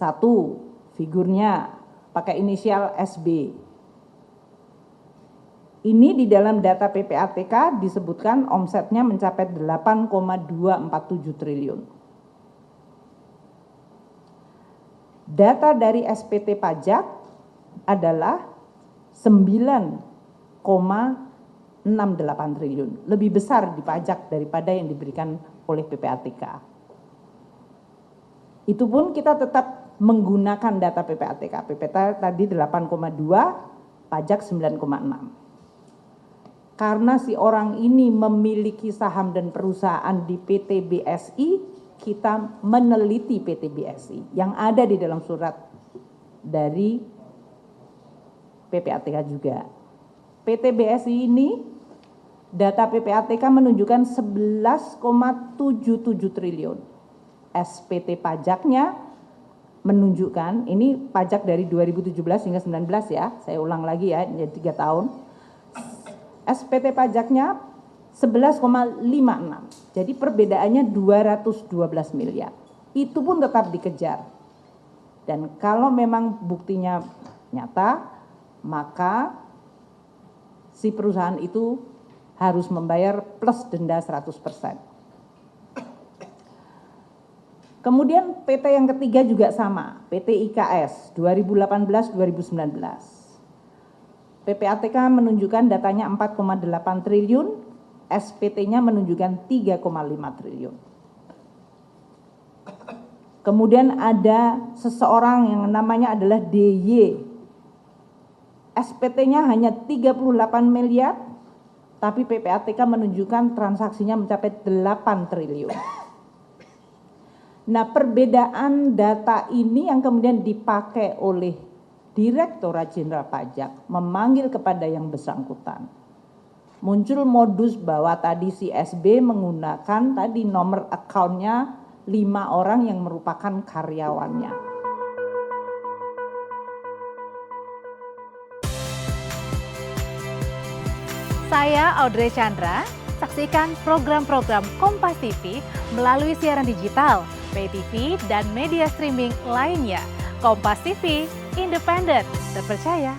Satu, figurnya pakai inisial SB. Ini di dalam data PPATK disebutkan omsetnya mencapai 8,247 triliun. Data dari SPT pajak adalah 9,68 triliun. Lebih besar di pajak daripada yang diberikan oleh PPATK. Itu pun kita tetap menggunakan data PPATK. PPATK tadi 8,2, pajak 9,6. Karena si orang ini memiliki saham dan perusahaan di PT BSI, kita meneliti PT BSI yang ada di dalam surat dari PPATK juga. PT BSI ini data PPATK menunjukkan 11,77 triliun. SPT pajaknya menunjukkan, ini pajak dari 2017 hingga 19 ya, saya ulang lagi ya, jadi 3 tahun. SPT pajaknya 11,56, jadi perbedaannya 212 miliar. Itu pun tetap dikejar. Dan kalau memang buktinya nyata, maka si perusahaan itu harus membayar plus denda 100%. Kemudian PT yang ketiga juga sama, PT IKS 2018-2019. PPATK menunjukkan datanya 4,8 triliun, SPT-nya menunjukkan 3,5 triliun. Kemudian ada seseorang yang namanya adalah DY. SPT-nya hanya 38 miliar, tapi PPATK menunjukkan transaksinya mencapai 8 triliun. Nah, perbedaan data ini yang kemudian dipakai oleh Direktorat Jenderal Pajak memanggil kepada yang bersangkutan. Muncul modus bahwa tadi si SB menggunakan tadi nomor akunnya 5 orang yang merupakan karyawannya. Saya Audrey Chandra, saksikan program-program Kompas TV melalui siaran digital, pay TV, dan media streaming lainnya. Kompas TV, independen, terpercaya.